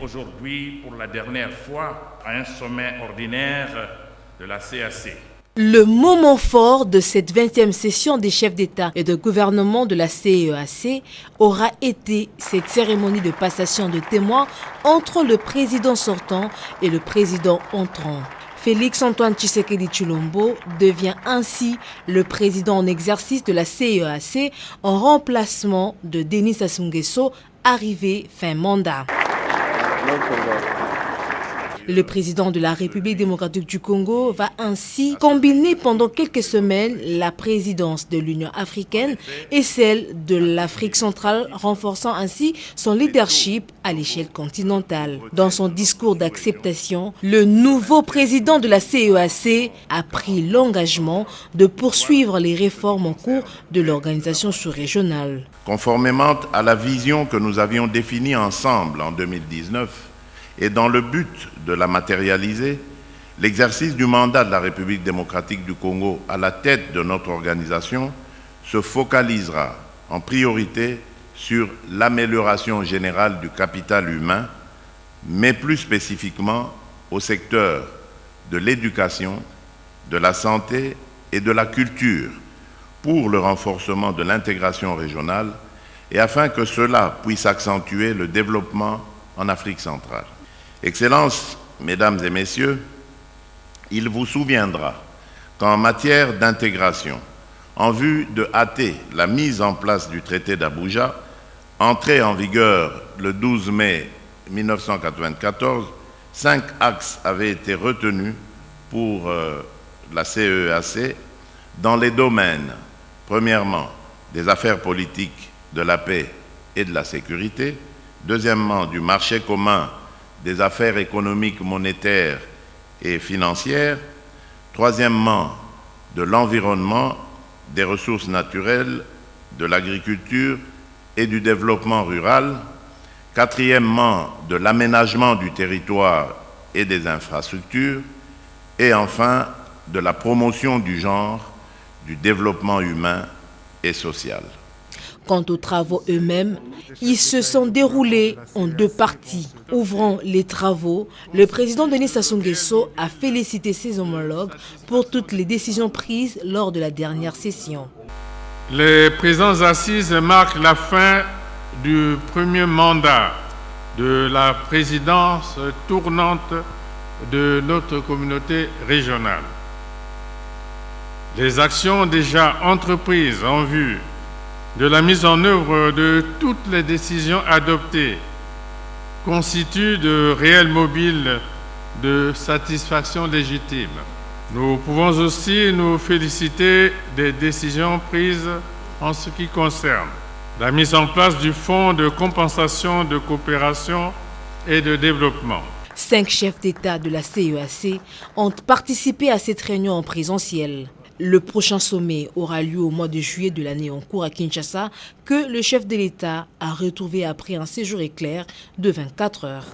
aujourd'hui pour la dernière fois à un sommet ordinaire de la CAC. Le moment fort de cette 20e session des chefs d'État et de gouvernement de la CEAC aura été cette cérémonie de passation de témoins entre le président sortant et le président entrant. Félix Antoine Tshisekedi Tshilombo devient ainsi le président en exercice de la CEAC en remplacement de Denis Sassou Nguesso, arrivé fin mandat. Le président de la République démocratique du Congo va ainsi combiner pendant quelques semaines la présidence de l'Union africaine et celle de l'Afrique centrale, renforçant ainsi son leadership à l'échelle continentale. Dans son discours d'acceptation, le nouveau président de la CEAC a pris l'engagement de poursuivre les réformes en cours de l'organisation sous-régionale. Conformément à la vision que nous avions définie ensemble en 2019, et dans le but de la matérialiser, l'exercice du mandat de la République démocratique du Congo à la tête de notre organisation se focalisera en priorité sur l'amélioration générale du capital humain, mais plus spécifiquement au secteur de l'éducation, de la santé et de la culture, pour le renforcement de l'intégration régionale et afin que cela puisse accentuer le développement en Afrique centrale. Excellences, Mesdames et Messieurs, il vous souviendra qu'en matière d'intégration, en vue de hâter la mise en place du traité d'Abuja, entré en vigueur le 12 mai 1994, 5 axes avaient été retenus pour la CEAC dans les domaines, premièrement, des affaires politiques, de la paix et de la sécurité, deuxièmement, du marché commun, des affaires économiques, monétaires et financières, troisièmement, de l'environnement, des ressources naturelles, de l'agriculture et du développement rural, quatrièmement, de l'aménagement du territoire et des infrastructures, et enfin, de la promotion du genre, du développement humain et social. Quant aux travaux eux-mêmes, ils se sont déroulés en 2 parties. Ouvrant les travaux, le président Denis Sassou Nguesso a félicité ses homologues pour toutes les décisions prises lors de la dernière session. Les présentes assises marquent la fin du premier mandat de la présidence tournante de notre communauté régionale. Les actions déjà entreprises en vue de la mise en œuvre de toutes les décisions adoptées constituent de réels mobiles de satisfaction légitime. Nous pouvons aussi nous féliciter des décisions prises en ce qui concerne la mise en place du Fonds de compensation de coopération et de développement. 5 chefs d'État de la CEAC ont participé à cette réunion en présentiel. Le prochain sommet aura lieu au mois de juillet de l'année en cours à Kinshasa, que le chef de l'État a retrouvé après un séjour éclair de 24 heures.